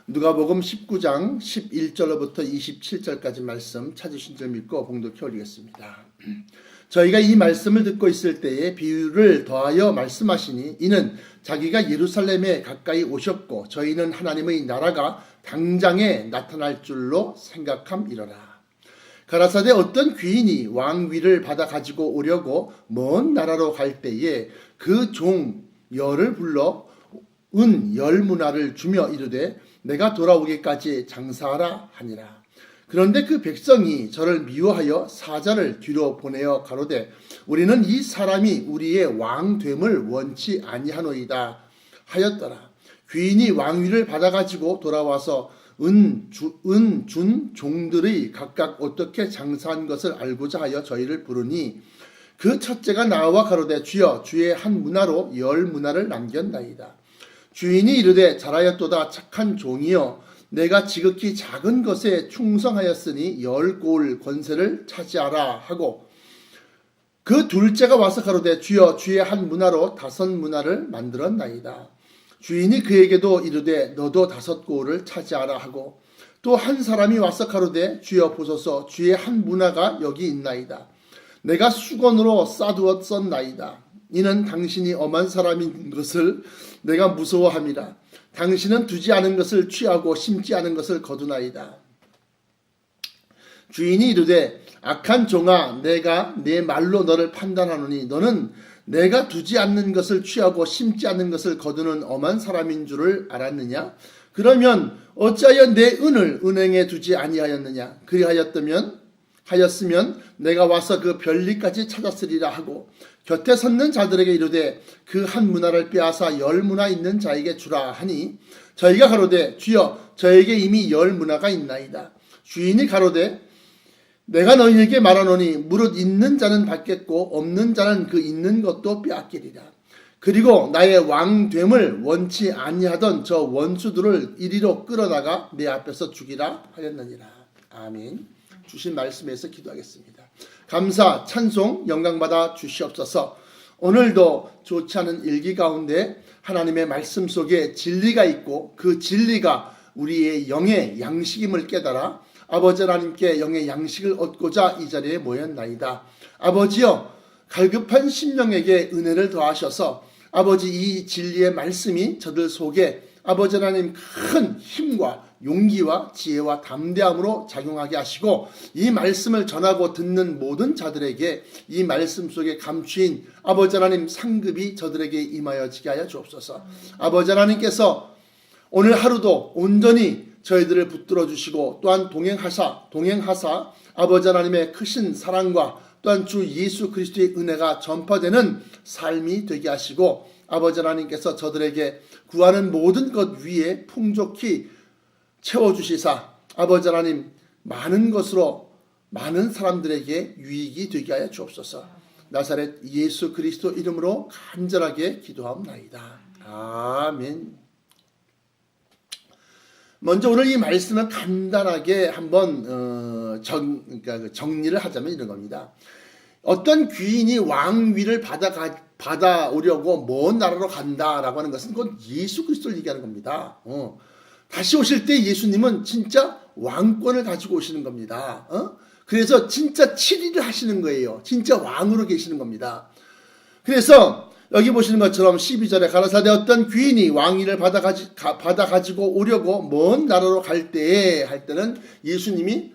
누가복음 19장 11절로부터 27절까지 말씀 찾으신 줄 믿고 봉독해 올리겠습니다. 저희가 이 말씀을 듣고 있을 때에 비유를 더하여 말씀하시니 이는 자기가 예루살렘에 가까이 오셨고 저희는 하나님의 나라가 당장에 나타날 줄로 생각함이러라. 가라사대 어떤 귀인이 왕위를 받아 가지고 오려고 먼 나라로 갈 때에 그 종 열을 불러 은 10문화를 주며 이르되 내가 돌아오기까지 장사하라 하니라. 그런데 그 백성이 저를 미워하여 사자를 뒤로 보내어 가로되 우리는 이 사람이 우리의 왕됨을 원치 아니하노이다 하였더라. 귀인이 왕위를 받아가지고 돌아와서 은 준 종들의 각각 어떻게 장사한 것을 알고자 하여 저희를 부르니 그 첫째가 나와 가로되 주여 주의 한 문화로 10문화를 남겼나이다. 주인이 이르되 잘하였도다 착한 종이여 내가 지극히 작은 것에 충성하였으니 10고을 권세를 차지하라 하고 그 둘째가 와서 가로되 주여 주의 한 문화로 5문화를 만들었나이다. 주인이 그에게도 이르되 너도 5고을을 차지하라 하고 또 한 사람이 와서 가로되 주여 보소서 주의 한 문화가 여기 있나이다. 내가 수건으로 싸두었었나이다. 이는 당신이 엄한 사람인 것을 내가 무서워함이라. 당신은 두지 않은 것을 취하고 심지 않은 것을 거두나이다. 주인이 이르되 악한 종아 내가 내 말로 너를 판단하노니 너는 내가 두지 않는 것을 취하고 심지 않는 것을 거두는 엄한 사람인 줄을 알았느냐? 그러면 어찌하여 내 은을 은행에 두지 아니하였느냐? 하였으면 내가 와서 그 별리까지 찾았으리라 하고 곁에 섰는 자들에게 이르되 그 한 문화를 빼앗아 10문화 있는 자에게 주라 하니 저희가 가로되 주여 저에게 이미 10문화가 있나이다. 주인이 가로되 내가 너희에게 말하노니 무릇 있는 자는 받겠고 없는 자는 그 있는 것도 빼앗기리라. 그리고 나의 왕됨을 원치 아니하던 저 원수들을 이리로 끌어다가 내 앞에서 죽이라 하였느니라. 아멘. 주신 말씀에서 기도하겠습니다. 감사, 찬송, 영광받아 주시옵소서. 오늘도 좋지 않은 일기 가운데 하나님의 말씀 속에 진리가 있고 그 진리가 우리의 영의 양식임을 깨달아 아버지 하나님께 영의 양식을 얻고자 이 자리에 모였나이다. 아버지여 갈급한 심령에게 은혜를 더하셔서 아버지 이 진리의 말씀이 저들 속에 아버지 하나님 큰 힘과 용기와 지혜와 담대함으로 작용하게 하시고 이 말씀을 전하고 듣는 모든 자들에게 이 말씀 속에 감추인 아버지 하나님 상급이 저들에게 임하여지게 하여 주옵소서. 아버지 하나님께서 오늘 하루도 온전히 저희들을 붙들어 주시고 또한 동행하사 아버지 하나님의 크신 사랑과 또한 주 예수 그리스도의 은혜가 전파되는 삶이 되게 하시고 아버지 하나님께서 저들에게 구하는 모든 것 위에 풍족히 채워주시사 아버지 하나님 많은 것으로 많은 사람들에게 유익이 되게 하여 주옵소서. 나사렛 예수 그리스도 이름으로 간절하게 기도하옵나이다. 아멘. 먼저 오늘 이 말씀을 간단하게 한번 정리를 하자면 이런 겁니다. 어떤 귀인이 왕위를 받아오려고 먼 나라로 간다라고 하는 것은 그건 예수 그리스도를 얘기하는 겁니다. 다시 오실 때 예수님은 진짜 왕권을 가지고 오시는 겁니다. 그래서 진짜 7일을 하시는 거예요. 진짜 왕으로 계시는 겁니다. 그래서 여기 보시는 것처럼 12절에 가라사대 어떤 귀인이 왕위를 받아가지고 오려고 먼 나라로 갈 때는 예수님이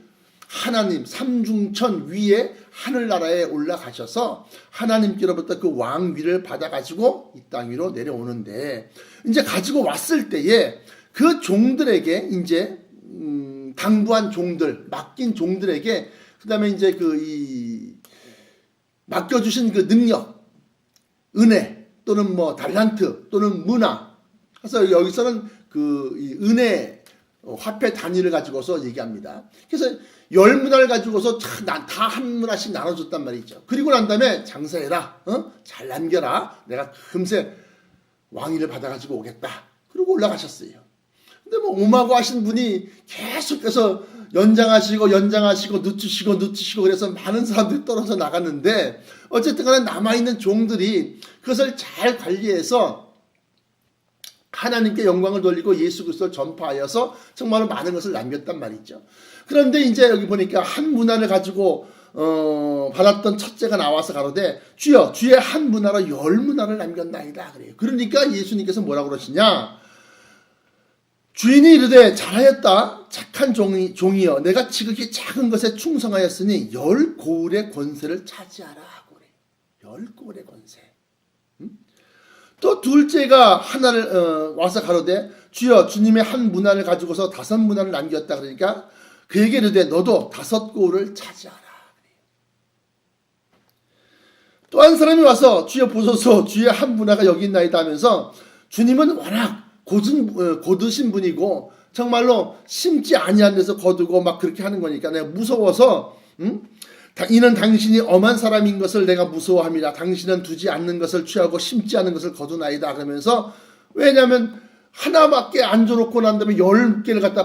하나님 삼중천 위에 하늘나라에 올라가셔서 하나님께로부터 그 왕위를 받아가지고 이 땅 위로 내려오는데 이제 가지고 왔을 때에 그 종들에게 이제 당부한 종들, 맡긴 종들에게 그다음에 이제 맡겨주신 그 능력, 은혜 또는 뭐 달란트 또는 문화. 그래서 여기서는 이 은혜 화폐 단위를 가지고서 얘기합니다. 그래서 10문화를 가지고서 다 한 문화씩 나눠줬단 말이죠. 그리고 난 다음에 장사해라, 잘 남겨라. 내가 금세 왕위를 받아가지고 오겠다. 그리고 올라가셨어요. 근데 뭐 오마고 하신 분이 계속해서 연장하시고 늦추시고 그래서 많은 사람들이 떨어져 나갔는데 어쨌든 간에 남아있는 종들이 그것을 잘 관리해서 하나님께 영광을 돌리고 예수 그리스도를 전파하여서 정말로 많은 것을 남겼단 말이죠. 그런데 이제 여기 보니까 한 문화를 가지고 받았던 첫째가 나와서 가로되 주여 주의 한 문화로 10문화를 남겼나이다 그래요. 그러니까 예수님께서 뭐라고 그러시냐, 주인이 이르되 잘하였다 착한 종이여 내가 지극히 작은 것에 충성하였으니 10고을의 권세를 차지하라 하고 그래요. 10고을의 권세. 또 둘째가 하나를 와서 가로되 주여 주님의 한 문화를 가지고서 5문화를 남겼다 그러니까 그에게 이르되 너도 5고을을 차지하라. 또 한 사람이 와서 주여 보소서 주의 한 문화가 여기 있나이다 하면서 주님은 워낙 고드신 분이고 정말로 심지 아니한 데서 거두고 막 그렇게 하는 거니까 내가 무서워서 이는 당신이 엄한 사람인 것을 내가 무서워합니다. 당신은 두지 않는 것을 취하고 심지 않은 것을 거두나이다 그러면서, 왜냐하면 하나밖에 안 줘놓고 난 다음에 10개를 갖다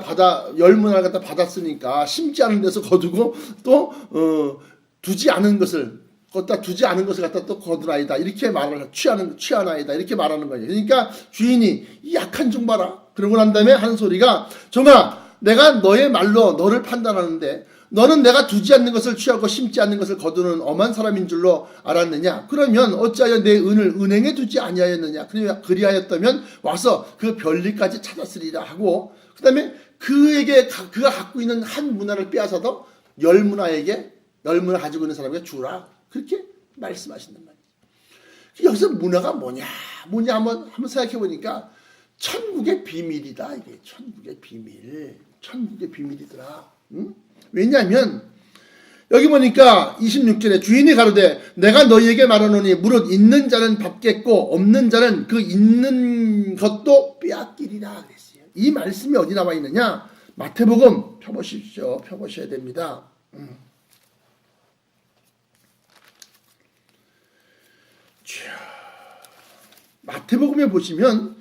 10문화를 갖다 받았으니까 심지 않은 데서 거두고 또 두지 않은 것을 갖다 또 거두나이다 이렇게 말을 취하나이다 이렇게 말하는 거예요. 그러니까 주인이 이 약한 종 봐라 그러고 난 다음에 하는 소리가, 종아 내가 너의 말로 너를 판단하는데 너는 내가 두지 않는 것을 취하고 심지 않는 것을 거두는 엄한 사람인 줄로 알았느냐? 그러면 어찌하여 내 은을 은행에 두지 아니하였느냐? 그리하였다면 와서 그 별리까지 찾았으리라 하고, 그 다음에 그가 갖고 있는 한 문화를 빼앗아서 10문화 가지고 있는 사람에게 주라. 그렇게 말씀하신단 말이에요. 여기서 문화가 뭐냐 한번 생각해 보니까 천국의 비밀이다. 이게 천국의 비밀이더라. 응? 왜냐하면 여기 보니까 26절에 주인이 가로되 내가 너희에게 말하노니 무릇 있는 자는 받겠고 없는 자는 그 있는 것도 빼앗기리라 그랬어요. 이 말씀이 어디 나와 있느냐? 마태복음 펴보십시오. 펴보셔야 됩니다. 마태복음에 보시면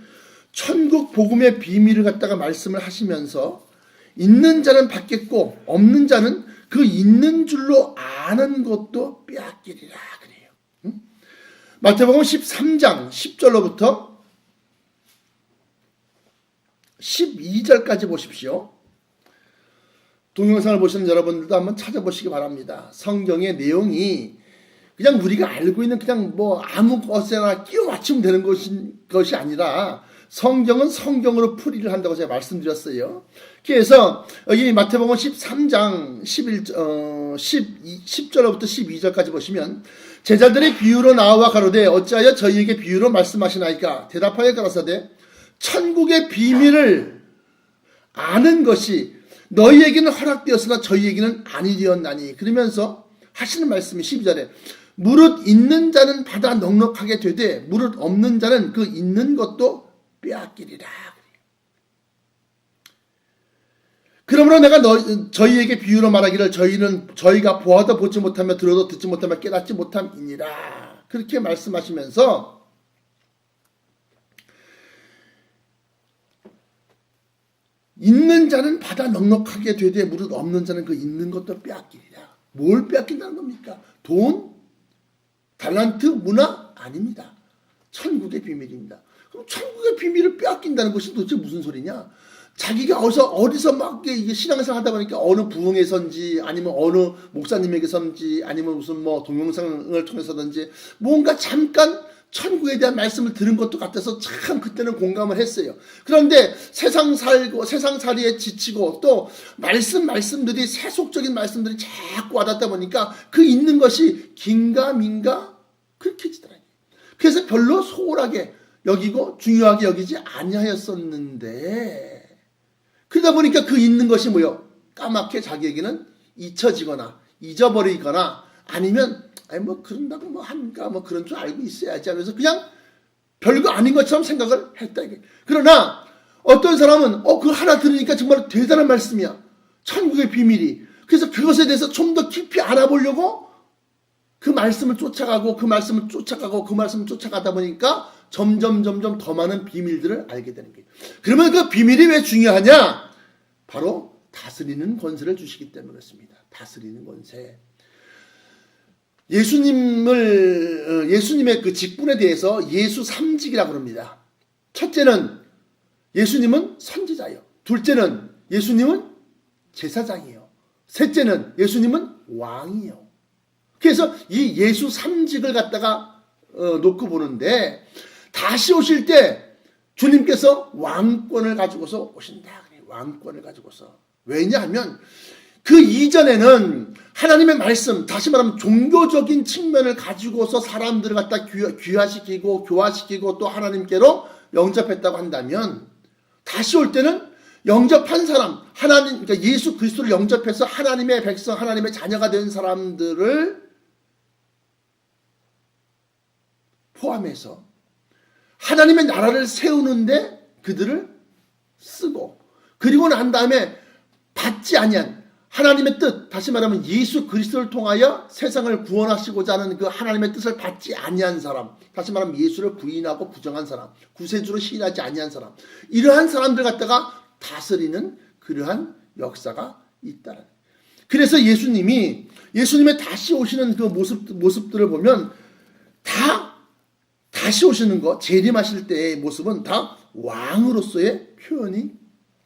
천국 복음의 비밀을 갖다가 말씀을 하시면서 있는 자는 받겠고 없는 자는 그 있는 줄로 아는 것도 빼앗기리라 그래요. 마태복음 13장 10절로부터 12절까지 보십시오. 동영상을 보시는 여러분들도 한번 찾아보시기 바랍니다. 성경의 내용이 그냥 우리가 알고 있는 그냥 뭐 아무 것에나 끼워 맞추면 되는 것이 아니라 성경은 성경으로 풀이를 한다고 제가 말씀드렸어요. 그래서 여기 마태복음 13장 10절부터 12절까지 보시면 제자들의 비유로 나와 가로되 어찌하여 저희에게 비유로 말씀하시나이까? 대답하여 가라사대 천국의 비밀을 아는 것이 너희에게는 허락되었으나 저희에게는 아니 되었나니. 그러면서 하시는 말씀이 12절에 무릇 있는 자는 받아 넉넉하게 되되 무릇 없는 자는 그 있는 것도 빼앗기리라. 그러므로 내가 저희에게 비유로 말하기를 저희가 보아도 보지 못하며 들어도 듣지 못하며 깨닫지 못함이니라. 그렇게 말씀하시면서 있는 자는 받아 넉넉하게 되되 무릇 없는 자는 그 있는 것도 빼앗기리라. 뭘 빼앗긴다는 겁니까? 돈? 달란트? 문화? 아닙니다. 천국의 비밀입니다. 그럼 천국의 비밀을 빼앗긴다는 것이 도대체 무슨 소리냐? 자기가 어디서 막 이게 신앙생활 하다 보니까 어느 부흥에선지 아니면 어느 목사님에게선지 아니면 무슨 뭐 동영상을 통해서든지 뭔가 잠깐 천국에 대한 말씀을 들은 것도 같아서 참 그때는 공감을 했어요. 그런데 세상살이에 지치고 또 말씀들이 세속적인 말씀들이 자꾸 와닿다 보니까 그 있는 것이 긴가민가 그렇게 지더라고요. 그래서 별로 소홀하게 여기고 중요하게 여기지 아니하였었는데 그러다 보니까 그 있는 것이 뭐요? 까맣게 자기에게는 잊혀지거나 잊어버리거나 아니면 뭐 그런다고 뭐 하니까 뭐 그런 줄 알고 있어야지 하면서 그냥 별거 아닌 것처럼 생각을 했다. 그러나 어떤 사람은 그거 하나 들으니까 정말 대단한 말씀이야. 천국의 비밀이. 그래서 그것에 대해서 좀 더 깊이 알아보려고 그 말씀을 쫓아가다 보니까 점점 더 많은 비밀들을 알게 되는 거예요. 그러면 그 비밀이 왜 중요하냐? 바로 다스리는 권세를 주시기 때문에 그렇습니다. 다스리는 권세. 예수님의 그 직분에 대해서 예수 삼직이라고 합니다. 첫째는 예수님은 선지자예요. 둘째는 예수님은 제사장이에요. 셋째는 예수님은 왕이에요. 그래서 이 예수 삼직을 갖다가 놓고 보는데 다시 오실 때 주님께서 왕권을 가지고서 오신다. 왕권을 가지고서. 왜냐하면 그 이전에는 하나님의 말씀, 다시 말하면 종교적인 측면을 가지고서 사람들을 갖다 귀화시키고 교화시키고 또 하나님께로 영접했다고 한다면 다시 올 때는 영접한 사람, 하나님, 그러니까 예수 그리스도를 영접해서 하나님의 백성, 하나님의 자녀가 된 사람들을 포함해서 하나님의 나라를 세우는데 그들을 쓰고, 그리고 난 다음에 받지 아니한 하나님의 뜻, 다시 말하면 예수 그리스도를 통하여 세상을 구원하시고자 하는 그 하나님의 뜻을 받지 아니한 사람, 다시 말하면 예수를 부인하고 부정한 사람, 구세주로 시인하지 아니한 사람, 이러한 사람들 갖다가 다스리는 그러한 역사가 있다는. 그래서 예수님의 다시 오시는 그 모습들을 보면 다시 오시는 거, 재림하실 때의 모습은 다 왕으로서의 표현이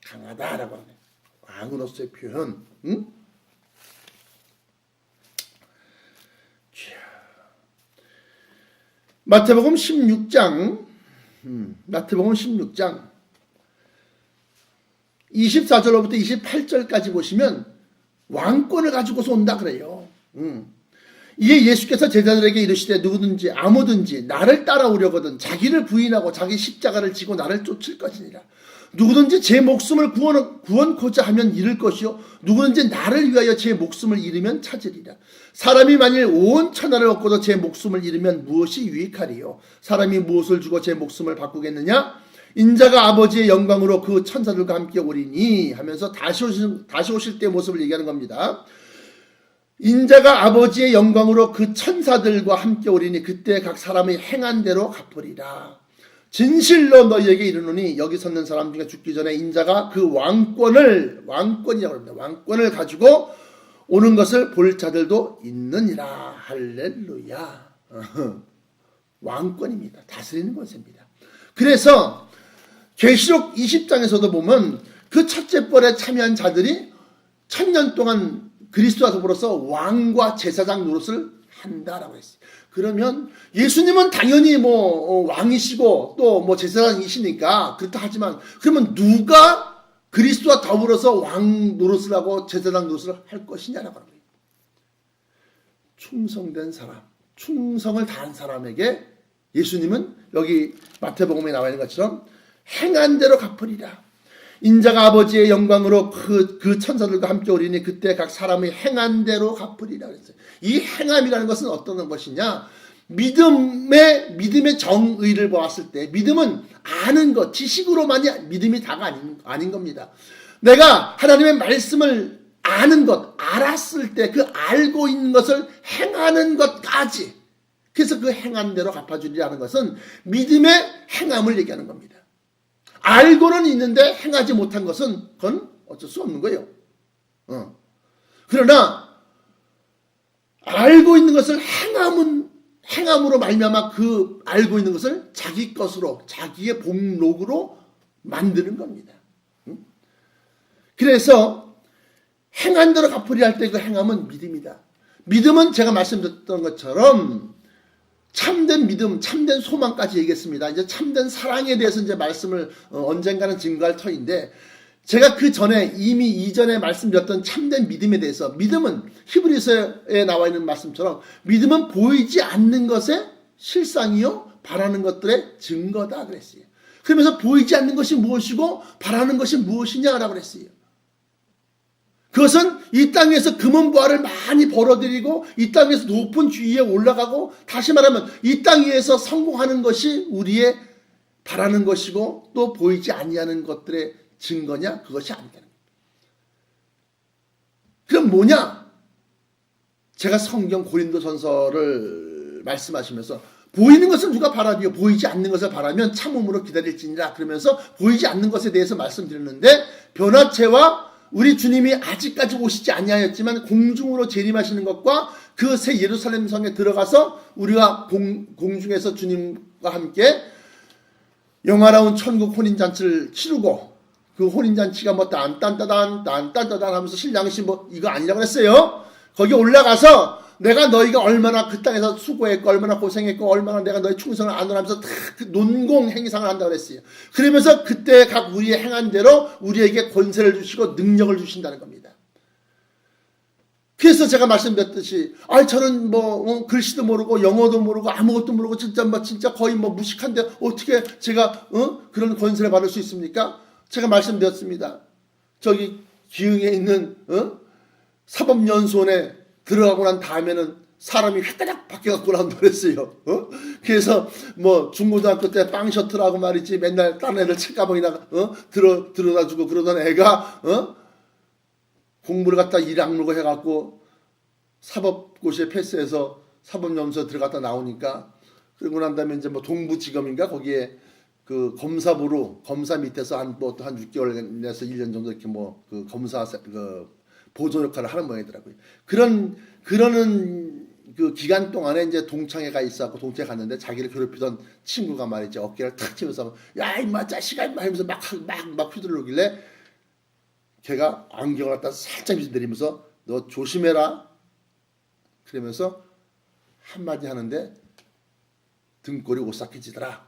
강하다라고 하네요. 왕으로서의 표현. 응? 마태복음 16장 24절로부터 28절까지 보시면 왕권을 가지고서 온다 그래요. 이에 예수께서 제자들에게 이르시되 누구든지 아무든지 나를 따라오려거든 자기를 부인하고 자기 십자가를 지고 나를 쫓을 것이니라. 누구든지 제 목숨을 구원코자 하면 잃을 것이요 누구든지 나를 위하여 제 목숨을 잃으면 찾으리라. 사람이 만일 온 천하를 얻고도 제 목숨을 잃으면 무엇이 유익하리요? 사람이 무엇을 주고 제 목숨을 바꾸겠느냐? 인자가 아버지의 영광으로 그 천사들과 함께 오리니 하면서 다시 오실 때 모습을 얘기하는 겁니다. 인자가 아버지의 영광으로 그 천사들과 함께 오리니 그때 각 사람이 행한 대로 갚으리라. 진실로 너희에게 이르노니 여기 섰는 사람 중에 죽기 전에 인자가 그 왕권이라고 합니다. 왕권을 가지고 오는 것을 볼 자들도 있느니라. 할렐루야. 왕권입니다. 다스리는 것입니다. 그래서 계시록 20장에서도 보면 그 첫째 벌에 참여한 자들이 1000년 동안 그리스도와 더불어서 왕과 제사장 노릇을 한다라고 했어요. 그러면 예수님은 당연히 왕이시고 또 제사장이시니까 그렇다 하지만 그러면 누가 그리스도와 더불어서 왕 노릇을 하고 제사장 노릇을 할 것이냐라고 합니다. 충성된 사람, 충성을 다한 사람에게 예수님은 여기 마태복음에 나와 있는 것처럼 행한 대로 갚으리라. 인자가 아버지의 영광으로 그 천사들과 함께 오리니 그때 각 사람의 행한 대로 갚으리라 그랬어요. 이 행함이라는 것은 어떤 것이냐? 믿음의 정의를 보았을 때 믿음은 아는 것, 지식으로만이 믿음이 다가 아닌 겁니다. 내가 하나님의 말씀을 아는 것, 알았을 때 그 알고 있는 것을 행하는 것까지, 그래서 그 행한 대로 갚아주리라는 것은 믿음의 행함을 얘기하는 겁니다. 알고는 있는데 행하지 못한 것은 그건 어쩔 수 없는 거예요. 그러나 알고 있는 것을 행함으로 말미암아 그 알고 있는 것을 자기 것으로, 자기의 복록으로 만드는 겁니다. 그래서 행한 대로 갚으리라 할 때 그 행함은 믿음이다. 믿음은 제가 말씀드렸던 것처럼 참된 믿음, 참된 소망까지 얘기했습니다. 이제 참된 사랑에 대해서 이제 말씀을 언젠가는 증거할 터인데, 제가 그 전에 이미 이전에 말씀드렸던 참된 믿음에 대해서, 믿음은 히브리서에 나와 있는 말씀처럼 믿음은 보이지 않는 것의 실상이요 바라는 것들의 증거다 그랬어요. 그러면서 보이지 않는 것이 무엇이고 바라는 것이 무엇이냐라고 그랬어요. 그것은 이 땅에서 금은보화를 많이 벌어들이고 이 땅에서 높은 지위에 올라가고, 다시 말하면 이 땅 위에서 성공하는 것이 우리의 바라는 것이고 또 보이지 아니하는 것들의 증거냐? 그것이 아니다는 겁니다. 그럼 뭐냐? 제가 성경 고린도전서를 말씀하시면서 보이는 것을 누가 바라비요? 보이지 않는 것을 바라면 참음으로 기다릴지니라. 그러면서 보이지 않는 것에 대해서 말씀드렸는데, 변화체와 우리 주님이 아직까지 오시지 아니하였지만 공중으로 재림하시는 것과 그 새 예루살렘 성에 들어가서 우리가 공중에서 주님과 함께 영화로운 천국 혼인잔치를 치르고 그 혼인잔치가 뭐 딴딴따단 하면서 신랑씨 뭐 이거 아니라고 했어요. 거기 올라가서 내가 너희가 얼마나 그 땅에서 수고했고 얼마나 고생했고 얼마나 내가 너희 충성을 안노하면서 다 그 논공 행상을 한다고 그랬어요. 그러면서 그때 각 우리의 행한 대로 우리에게 권세를 주시고 능력을 주신다는 겁니다. 그래서 제가 말씀드렸듯이 저는 글씨도 모르고 영어도 모르고 아무것도 모르고 진짜 거의 무식한데 어떻게 제가 그런 권세를 받을 수 있습니까? 제가 말씀드렸습니다. 저기 기흥에 있는 사법연수원에 들어가고 난 다음에는 사람이 휘까닥 바뀌어갖고 나온다고 그랬어요. 그래서 중고등학교 때 빵 셔틀하고 말이지 맨날 다른 애들 책가방이나 들어다주고 그러던 애가 공부를 갖다 일 악물고 해갖고 사법고시에 패스해서 사법연수에 들어갔다 나오니까 그러고 난 다음에 이제 동부지검인가 거기에 그 검사부로 검사 밑에서 한 6개월에서 1년 정도 이렇게 그 검사 그 보조 역할을 하는 모양이더라고요. 그러는 그 기간 동안에 이제 동창회 가 있어갖고 동창회 갔는데 자기를 괴롭히던 친구가 말이죠. 어깨를 탁 치면서 야 임마 자식아 임마 하면서 막 휘두르길래 걔가 안경을 갖다 살짝 내리면서 너 조심해라 그러면서 한마디 하는데 등골이 오싹해지더라.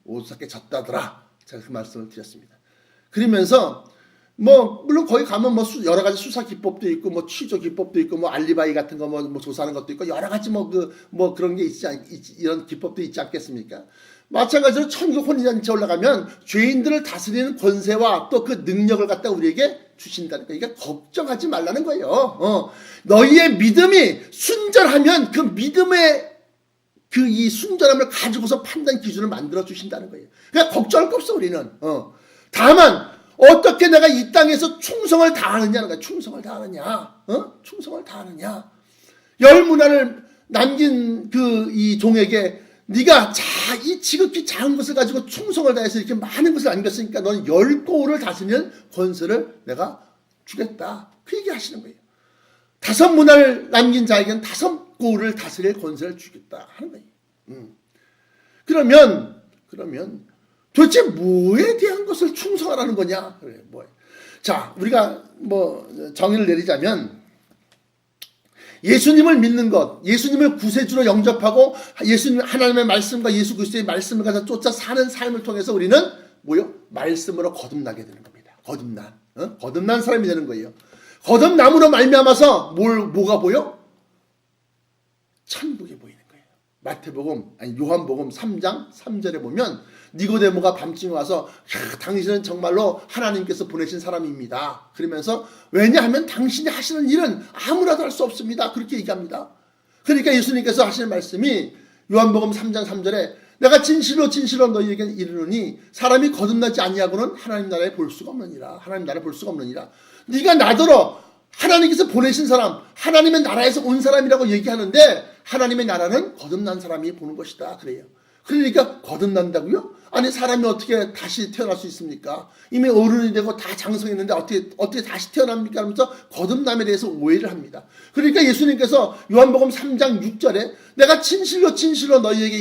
오싹해졌다더라. 제가 그 말씀을 드렸습니다. 그러면서 물론 거기 가면 여러 가지 수사 기법도 있고 취조 기법도 있고 알리바이 같은 거 조사하는 것도 있고 여러 가지 그런 게 이런 기법도 있지 않겠습니까? 마찬가지로 천국 혼인잔치에 올라가면 죄인들을 다스리는 권세와 또 그 능력을 갖다 우리에게 주신다는 거예요. 그러니까 걱정하지 말라는 거예요. 너희의 믿음이 순전하면 그 믿음의 이 순전함을 가지고서 판단 기준을 만들어 주신다는 거예요. 그러니까 걱정할 거 없어 우리는. 다만 어떻게 내가 이 땅에서 충성을 다하느냐는 거야. 충성을 다하느냐. 충성을 다하느냐. 열 문화를 남긴 이 종에게 네가 이 지극히 작은 것을 가지고 충성을 다해서 이렇게 많은 것을 남겼으니까 너는 10고을을 다스리는 권세를 내가 주겠다. 그 얘기 하시는 거예요. 5문화를 남긴 자에게는 5고을을 다스릴 권세를 주겠다 하는 거예요. 그러면 도대체 뭐에 대한 것을 충성하라는 거냐? 그래, 자, 우리가 정의를 내리자면 예수님을 믿는 것, 예수님을 구세주로 영접하고 예수님 하나님의 말씀과 예수 그리스도의 말씀을 가서 쫓아 사는 삶을 통해서 우리는 말씀으로 거듭나게 되는 겁니다. 거듭난 사람이 되는 거예요. 거듭남으로 말미암아서 뭐가 보여? 천국이 보이는 거예요. 요한복음 3장 3절에 보면 니고데모가 밤중에 와서 당신은 정말로 하나님께서 보내신 사람입니다. 그러면서 왜냐하면 당신이 하시는 일은 아무나도 할 수 없습니다. 그렇게 얘기합니다. 그러니까 예수님께서 하시는 말씀이 요한복음 3장 3절에 내가 진실로 너희에게 이르노니 사람이 거듭나지 아니하고는 하나님 나라에 볼 수가 없느니라. 하나님 나라에 볼 수가 없느니라. 네가 나더러 하나님께서 보내신 사람, 하나님의 나라에서 온 사람이라고 얘기하는데 하나님의 나라는 거듭난 사람이 보는 것이다. 그래요. 그러니까 거듭난다고요? 아니 사람이 어떻게 다시 태어날 수 있습니까? 이미 어른이 되고 다 장성했는데 어떻게 다시 태어납니까? 하면서 거듭남에 대해서 오해를 합니다. 그러니까 예수님께서 요한복음 3장 6절에 내가 진실로 너희에게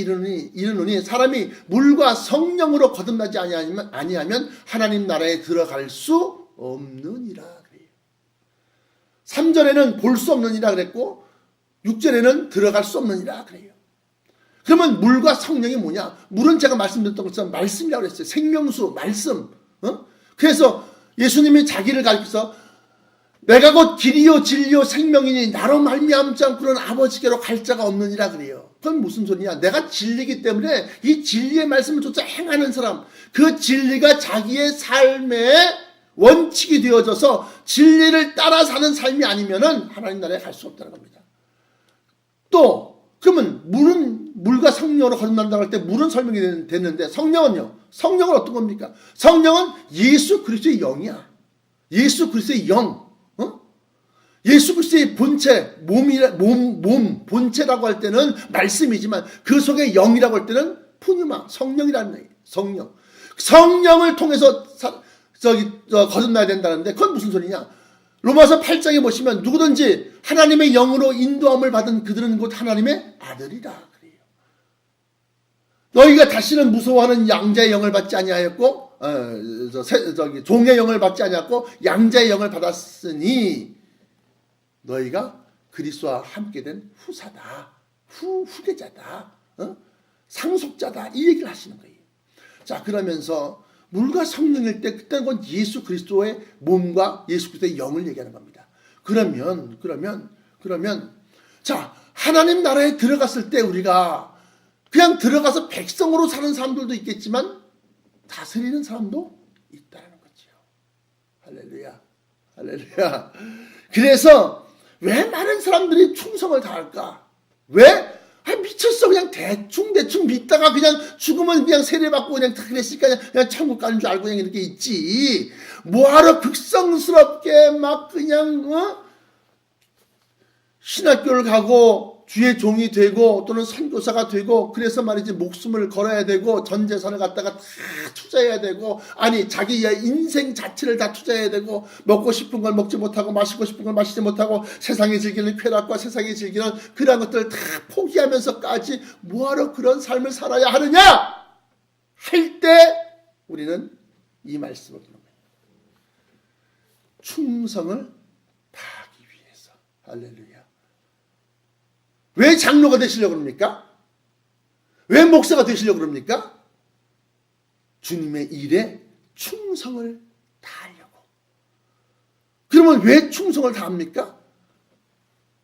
이르노니 사람이 물과 성령으로 거듭나지 아니하면 하나님 나라에 들어갈 수 없느니라 그래요. 3절에는 볼 수 없느니라 그랬고 6절에는 들어갈 수 없느니라 그래요. 그러면 물과 성령이 뭐냐? 물은 제가 말씀드렸던 것처럼 말씀이라고 그랬어요. 생명수, 말씀. 그래서 예수님이 자기를 가리켜서 내가 곧 길이요 진리요 생명이니 나로 말미암지 않고는 아버지께로 갈 자가 없느니라 그래요. 그건 무슨 소리냐? 내가 진리이기 때문에 이 진리의 말씀을 쫓아 행하는 사람, 그 진리가 자기의 삶의 원칙이 되어져서 진리를 따라 사는 삶이 아니면은 하나님 나라에 갈 수 없다는 겁니다. 또 그러면 물과 성령으로 거듭난다고 할 때 물은 설명이 됐는데 성령은 어떤 겁니까? 성령은 예수 그리스도의 영이야. 예수 그리스도의 영. 예수 그리스도의 본체, 몸 본체라고 할 때는 말씀이지만 그 속에 영이라고 할 때는 푸뉴마, 성령이라는 얘기예요. 성령을 통해서 거듭나야 된다는데 그건 무슨 소리냐? 로마서 8장에 보시면 누구든지 하나님의 영으로 인도함을 받은 그들은 곧 하나님의 아들이라 그래요. 너희가 다시는 무서워하는 양자의 영을 받지 아니하였고 종의 영을 받지 아니하였고 양자의 영을 받았으니 너희가 그리스도와 함께 된 후사다. 후계자다. 상속자다. 이 얘기를 하시는 거예요. 자, 그러면서 물과 성령일 때 그때는 곧 예수 그리스도의 몸과 예수 그리스도의 영을 얘기하는 겁니다. 그러면 자, 하나님 나라에 들어갔을 때 우리가 그냥 들어가서 백성으로 사는 사람들도 있겠지만 다스리는 사람도 있다는 거죠. 할렐루야. 할렐루야. 그래서 왜 많은 사람들이 충성을 다할까? 왜? 미쳤어. 그냥 대충 믿다가 그냥 죽으면 그냥 세례받고 그냥 다 그랬으니까 그냥 천국 가는 줄 알고 그냥 이렇게 있지. 뭐하러 극성스럽게 막 그냥 신학교를 가고 주의 종이 되고 또는 선교사가 되고 그래서 말이지 목숨을 걸어야 되고 전 재산을 갖다가 다 투자해야 되고 아니 자기의 인생 자체를 다 투자해야 되고 먹고 싶은 걸 먹지 못하고 마시고 싶은 걸 마시지 못하고 세상에 즐기는 쾌락과 세상에 즐기는 그런 것들을 다 포기하면서까지 뭐하러 그런 삶을 살아야 하느냐 할 때 우리는 이 말씀을 듣는 거예요. 충성을 다하기 위해서. 할렐루야. 왜 장로가 되시려고 그럽니까? 왜 목사가 되시려고 그럽니까? 주님의 일에 충성을 다하려고. 그러면 왜 충성을 다합니까?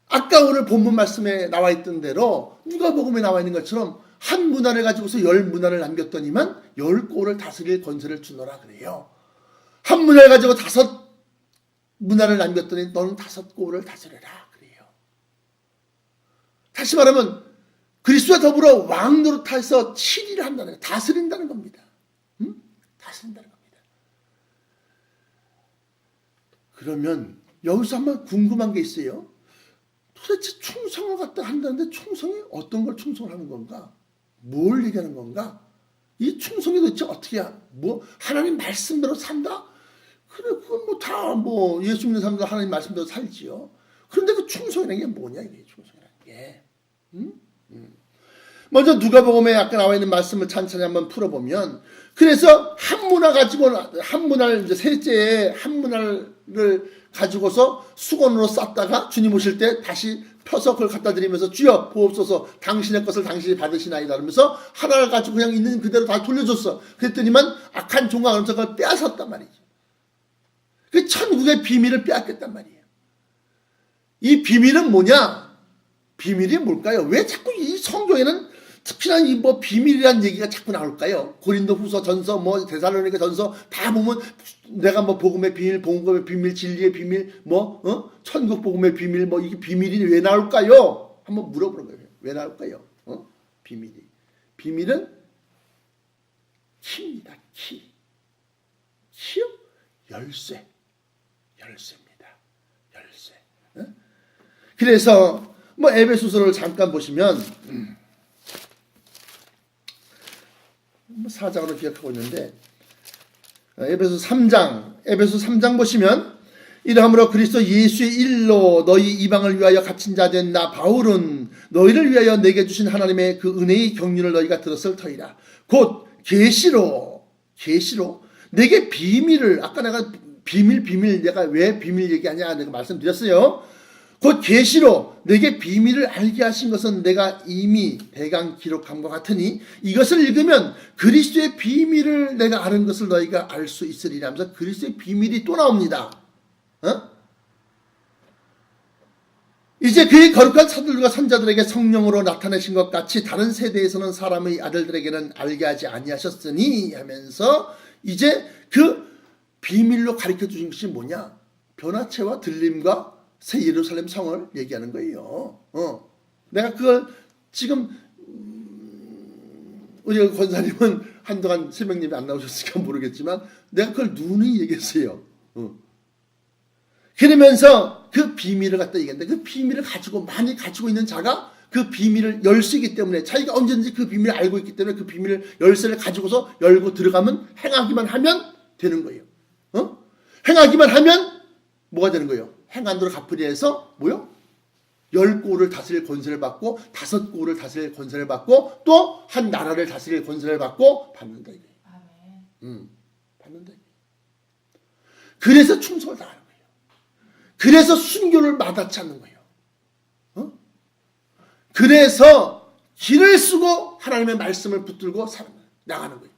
아까 오늘 본문 말씀에 나와 있던 대로 누가복음에 나와 있는 것처럼 한 문화를 가지고서 10문화를 남겼더니만 10꼴을 다스릴 권세를 주노라 그래요. 한 문화를 가지고 5문화를 남겼더니 너는 5꼴을 다스려라. 다시 말하면 그리스도와 더불어 왕 노릇해서 7일을 한다는 거예요. 다스린다는 겁니다. 다스린다는 겁니다. 그러면 여기서 한번 궁금한 게 있어요. 도대체 충성을 갖다 한다는데 충성이 어떤 걸 충성을 하는 건가? 뭘 얘기하는 건가? 이 충성이 도대체 어떻게 하나님 말씀대로 산다? 그래 그건 다 예수 믿는 사람들 하나님 말씀대로 살지요. 그런데 그 충성이라는 게 뭐냐 이게 충성이라는 게. 먼저 누가복음에 아까 나와 있는 말씀을 찬찬히 한번 풀어보면 그래서 한 문화를 이제 셋째에 한 문화를 가지고서 수건으로 쌌다가 주님 오실 때 다시 펴서 그걸 갖다 드리면서 주여 보옵소서 당신의 것을 당신이 받으시나이다 그러면서 하나를 가지고 그냥 있는 그대로 다 돌려줬어. 그랬더니만 악한 종가 그러면서 그걸 빼앗았단 말이죠. 그 천국의 비밀을 빼앗겼단 말이에요. 이 비밀은 뭐냐? 비밀이 뭘까요? 왜 자꾸 이 성경에는 특히나 이 비밀이라는 얘기가 자꾸 나올까요? 고린도 후서 전서 데살로니가 전서 다 보면 내가 복음의 비밀, 복음의 비밀, 진리의 비밀, 천국 복음의 비밀, 이게 비밀이 왜 나올까요? 한번 물어보는 거예요. 왜 나올까요? 비밀은 키입니다. 키요? 열쇠입니다. 열쇠. 그래서 에베소서를 잠깐 보시면 4장으로 기억하고 있는데 에베소 3장 보시면 이러함으로 그리스도 예수의 일로 너희 이방을 위하여 갇힌 자 된 나 바울은 너희를 위하여 내게 주신 하나님의 그 은혜의 경륜을 너희가 들었을 터이라. 곧 계시로 내게 비밀을 아까 내가 비밀 내가 왜 비밀 얘기하냐 내가 말씀드렸어요. 곧 계시로 내게 비밀을 알게 하신 것은 내가 이미 대강 기록함과 같으니 이것을 읽으면 그리스도의 비밀을 내가 아는 것을 너희가 알 수 있으리라 하면서 그리스도의 비밀이 또 나옵니다. 이제 그의 거룩한 사도들과 선자들에게 성령으로 나타내신 것 같이 다른 세대에서는 사람의 아들들에게는 알게 하지 아니하셨으니 하면서 이제 그 비밀로 가르쳐 주신 것이 뭐냐? 변화체와 들림과 새 예루살렘 성을 얘기하는 거예요. 내가 그걸 지금 우리 권사님은 한동안 새벽님이 안 나오셨을까 모르겠지만 내가 그걸 누누이 얘기했어요. 그러면서 그 비밀을 갖다 얘기했는데 그 비밀을 많이 가지고 있는 자가 그 비밀을 열 수 있기 때문에 자기가 언제든지 그 비밀을 알고 있기 때문에 그 비밀을 열쇠를 가지고서 열고 들어가면 행하기만 하면 되는 거예요. 행하기만 하면 뭐가 되는 거예요? 행한대로 갚으리 해서 10고을을 다스릴 권세를 받고 5고을을 다스릴 권세를 받고 또 한 나라를 다스릴 권세를 받고 받는다 이거예요. 받는다. 그래서 충성을 다하는 거예요. 그래서 순교를 마다치 않는 거예요. 그래서 길을 쓰고 하나님의 말씀을 붙들고 나가는 거예요.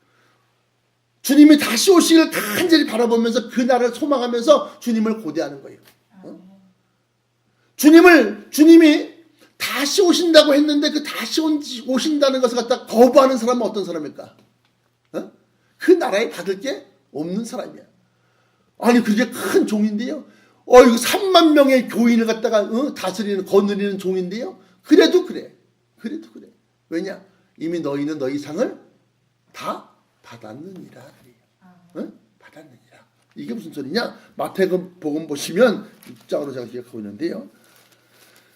주님이 다시 오시기를 간절히 바라보면서 그날을 소망하면서 주님을 고대하는 거예요. 주님이 다시 오신다고 했는데 그 다시 오신다는 것을 갖다 거부하는 사람은 어떤 사람일까? 그 나라에 받을 게 없는 사람이야. 아니 그게 큰 종인데요. 이거 3만 명의 교인을 갖다가 다스리는 거느리는 종인데요. 그래도 그래. 왜냐? 이미 너희는 너희 상을 다 받았느니라. 받았느니라. 이게 무슨 소리냐? 마태복음 보시면 6장으로 제가 기억하고 있는데요.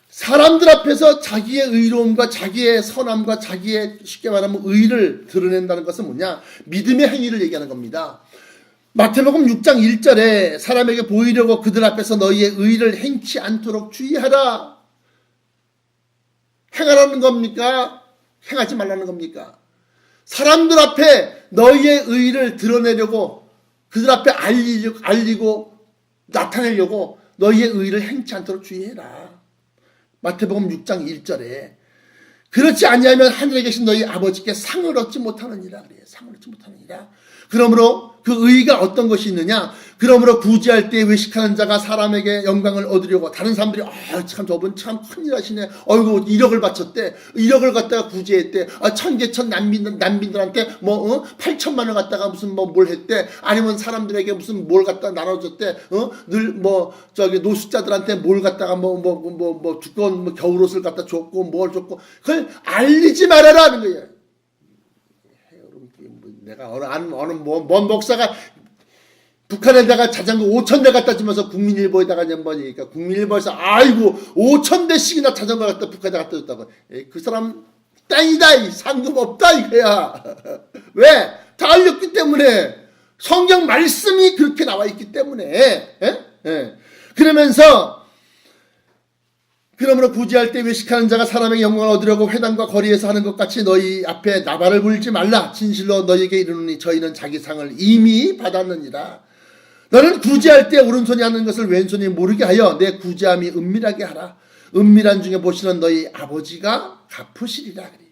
사람들 앞에서 자기의 의로움과 자기의 선함과 자기의 쉽게 말하면 의를 드러낸다는 것은 뭐냐? 믿음의 행위를 얘기하는 겁니다. 마태복음 6장 1절에 사람에게 보이려고 그들 앞에서 너희의 의를 행치 않도록 주의하라. 행하라는 겁니까? 행하지 말라는 겁니까? 사람들 앞에 너희의 의를 드러내려고 그들 앞에 알리고 나타내려고 너희의 의를 행치 않도록 주의해라. 마태복음 6장 1절에 그렇지 아니하면 하늘에 계신 너희 아버지께 상을 얻지 못하느니라. 그래요. 상을 얻지 못하느니라. 그러므로 그 의가 어떤 것이 있느냐? 그러므로 구제할 때 외식하는 자가 사람에게 영광을 얻으려고 다른 사람들이 참 저분 참 큰일 하시네. 어이구 1억을 바쳤대. 1억을 갖다가 구제했대. 천개천 난민들한테 8천만 원 갖다가 무슨 뭘 했대. 아니면 사람들에게 무슨 뭘 갖다 나눠줬대. 늘 노숙자들한테 뭘 갖다가 두꺼운 겨울옷을 갖다 줬고 뭘 줬고 그걸 알리지 말아라 하는 거예요. 내가 어느 먼 목사가 북한에다가 자전거 5,000대 갖다 주면서 국민일보에다가 보니까 국민일보에서 아이고 5,000대씩이나 자전거 갖다 북한에 갖다 줬다고. 그 사람 땡이다. 상금 없다 이거야. 왜? 다 알렸기 때문에. 성경 말씀이 그렇게 나와 있기 때문에. 그러므로 구제할 때 외식하는 자가 사람에게 영광을 얻으려고 회당과 거리에서 하는 것 같이 너희 앞에 나발을 불지 말라. 진실로 너희에게 이르노니 저희는 자기 상을 이미 받았느니라. 너는 구제할 때 오른손이 하는 것을 왼손이 모르게 하여 내 구제함이 은밀하게 하라. 은밀한 중에 보시는 너희 아버지가 갚으시리라. 그래요.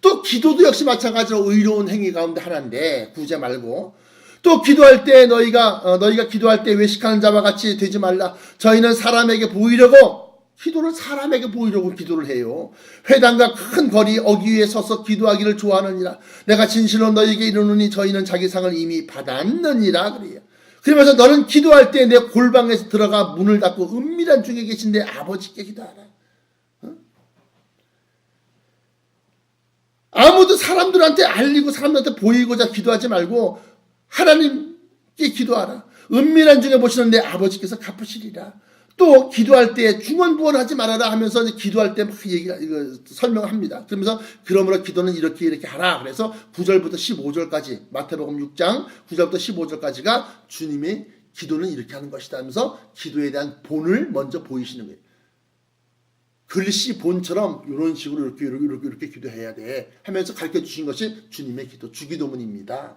또 기도도 역시 마찬가지로 의로운 행위 가운데 하나인데 구제 말고 또 기도할 때 너희가 기도할 때 외식하는 자와 같이 되지 말라. 저희는 사람에게 보이려고 기도를 해요. 회당과 큰 거리 어귀 위에 서서 기도하기를 좋아하느니라. 내가 진실로 너희에게 이르노니 저희는 자기 상을 이미 받았느니라. 그래요. 그러면서 너는 기도할 때 내 골방에서 들어가 문을 닫고 은밀한 중에 계신 내 아버지께 기도하라. 아무도 사람들한테 알리고 사람들한테 보이고자 기도하지 말고 하나님께 기도하라. 은밀한 중에 보시는 내 아버지께서 갚으시리라. 또 기도할 때 중언부언하지 말아라 하면서 기도할 때 막 설명합니다. 그러면서 그러므로 기도는 이렇게 하라. 그래서 9절부터 15절까지 마태복음 6장 9절부터 15절까지가 주님의 기도는 이렇게 하는 것이다 하면서 기도에 대한 본을 먼저 보이시는 거예요. 글씨 본처럼 이런 식으로 이렇게 기도해야 돼 하면서 가르쳐 주신 것이 주님의 기도, 주기도문입니다.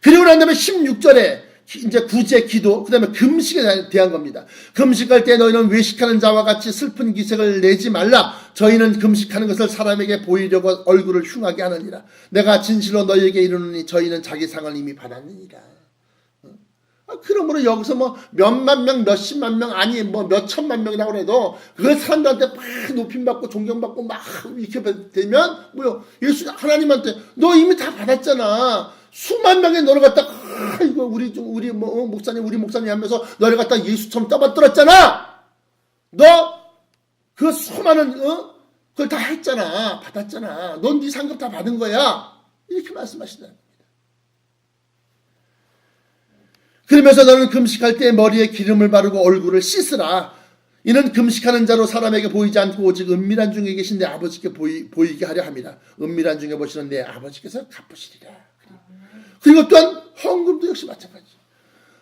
그리고 난 다음에 16절에 이제 구제 기도, 그 다음에 금식에 대한 겁니다. 금식할 때 너희는 외식하는 자와 같이 슬픈 기색을 내지 말라. 저희는 금식하는 것을 사람에게 보이려고 얼굴을 흉하게 하느니라. 내가 진실로 너희에게 이르노니 저희는 자기 상을 이미 받았느니라. 그러므로 여기서 몇만 명, 몇십만 명, 아니 몇천만 명이라고 해도 그걸 사람들한테 막 높임받고 존경받고 막 이렇게 되면 예수 하나님한테 너 이미 다 받았잖아. 수만 명의 너를 갖다 이거 우리 목사님 하면서 너를 갖다 예수처럼 떠받들었잖아. 너 그 수많은 그걸 다 했잖아. 받았잖아. 넌 네 상급 다 받은 거야. 이렇게 말씀하시다. 그러면서 너는 금식할 때 머리에 기름을 바르고 얼굴을 씻으라. 이는 금식하는 자로 사람에게 보이지 않고 오직 은밀한 중에 계신 내 아버지께 보이게 하려 함이라. 은밀한 중에 보시는 내 아버지께서 갚으시리라. 그리고 또한 헌금도 역시 마찬가지.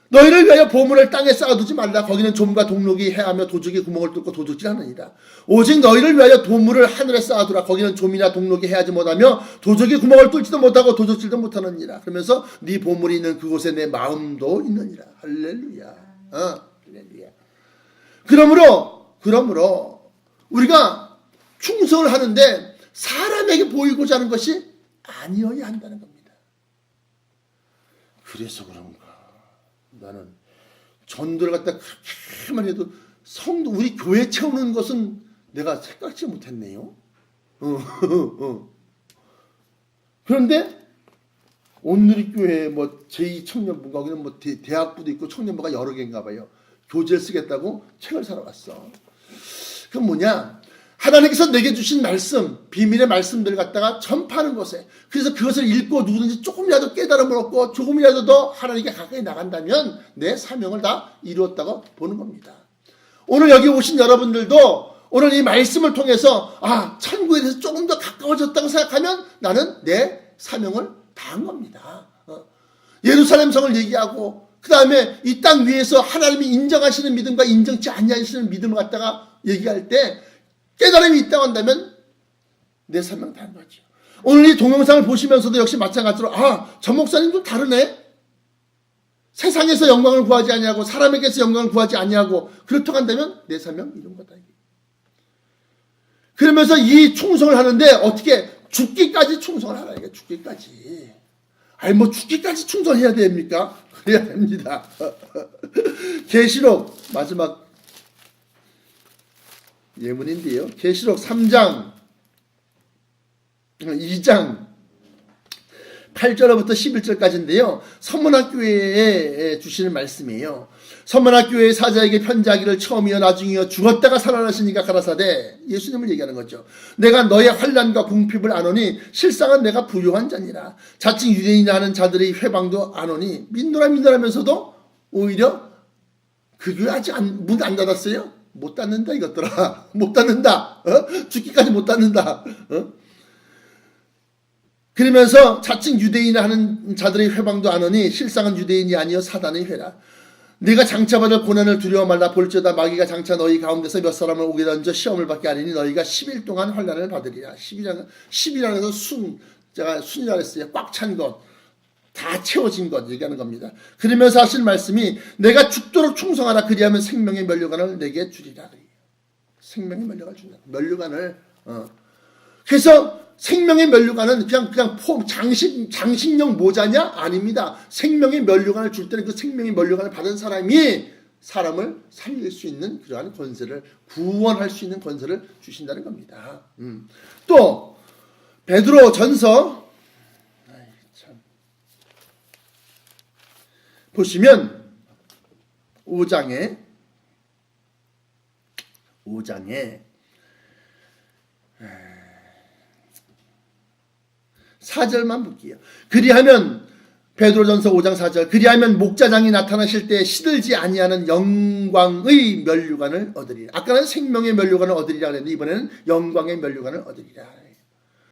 너희를 위하여 보물을 땅에 쌓아두지 말라. 거기는 좀과 동록이 해하며 도둑이 구멍을 뚫고 도둑질하느니라. 오직 너희를 위하여 보물을 하늘에 쌓아두라. 거기는 좀이나 동록이 해하지 못하며 도둑이 구멍을 뚫지도 못하고 도둑질도 못하느니라. 그러면서 네 보물이 있는 그곳에 내 마음도 있느니라. 할렐루야. 할렐루야. 그러므로 우리가 충성을 하는데 사람에게 보이고자 하는 것이 아니어야 한다는 겁니다. 그래서 그런가. 나는 전도를 갖다 그렇게만 해도 성도 우리 교회 채우는 것은 내가 생각지 못했네요. 그런데 온누리 교회 뭐 제2청년부가 거기는 뭐 대학부도 있고 청년부가 여러 개인가 봐요. 교재를 쓰겠다고 책을 사러 갔어. 그건 뭐냐? 하나님께서 내게 주신 말씀, 비밀의 말씀들을 갖다가 전파하는 것에, 그래서 그것을 읽고 누구든지 조금이라도 깨달음을 얻고 조금이라도 더 하나님께 가까이 나간다면 내 사명을 다 이루었다고 보는 겁니다. 오늘 여기 오신 여러분들도 오늘 이 말씀을 통해서 천국에 대해서 조금 더 가까워졌다고 생각하면 나는 내 사명을 다한 겁니다. 예루살렘 성을 얘기하고 그 다음에 이 땅 위에서 하나님이 인정하시는 믿음과 인정치 아니하시는 믿음을 갖다가 얘기할 때 깨달음이 있다고 한다면 내 사명 다한 거죠. 오늘 이 동영상을 보시면서도 역시 마찬가지로 저 목사님 좀 다르네. 세상에서 영광을 구하지 아니하고 사람에게서 영광을 구하지 아니하고 그렇다고 한다면 내 사명 이런 거다. 그러면서 이 충성을 하는데 어떻게 죽기까지 충성을 하라. 이게 죽기까지. 뭐 죽기까지 충성해야 됩니까? 그래야 됩니다. 계시록 마지막 예문인데요. 계시록 3장 2장 8절부터 11절까지인데요. 서문학교회에 주시는 말씀이에요. 서문학교회 사자에게 편지하기를 처음이여 나중이여 죽었다가 살아나시니까 가라사대, 예수님을 얘기하는 거죠. 내가 너의 환난과 궁핍을 아노니 실상은 내가 부요한 자니라. 자칭 유대인이라 하는 자들의 회방도 아노니. 민노라면서도 오히려 그 교회 아직 문 안 닫았어요? 못 닫는다 이것들아. 못 닫는다. 죽기까지 못 닫는다. 그러면서 자칭 유대인이라 하는 자들의 회방도 아노니 실상은 유대인이 아니여 사단의 회라. 네가 장차받을 고난을 두려워 말라. 볼지어다 마귀가 장차 너희 가운데서 몇 사람을 오게 던져 시험을 받게 하리니 너희가 10일 동안 환난을 받으리라. 10일안에서 순이라 했어요. 꽉 찬 것, 다 채워진 것 얘기하는 겁니다. 그러면서 하실 말씀이 내가 죽도록 충성하라. 그리하면 생명의 면류관을 내게 주리라. 생명의 면류관을 준다. 면류관을 그래서 생명의 면류관은 그냥 장식용 모자냐? 아닙니다. 생명의 면류관을 줄 때는 그 생명의 면류관을 받은 사람이 사람을 살릴 수 있는 그러한 권세를, 구원할 수 있는 권세를 주신다는 겁니다. 또 베드로 전서 보시면 5장에 4절만 볼게요. 그리하면 베드로전서 5장 4절 그리하면 목자장이 나타나실 때 시들지 아니하는 영광의 면류관을 얻으리라. 아까는 생명의 면류관을 얻으리라 그랬는데 이번에는 영광의 면류관을 얻으리라.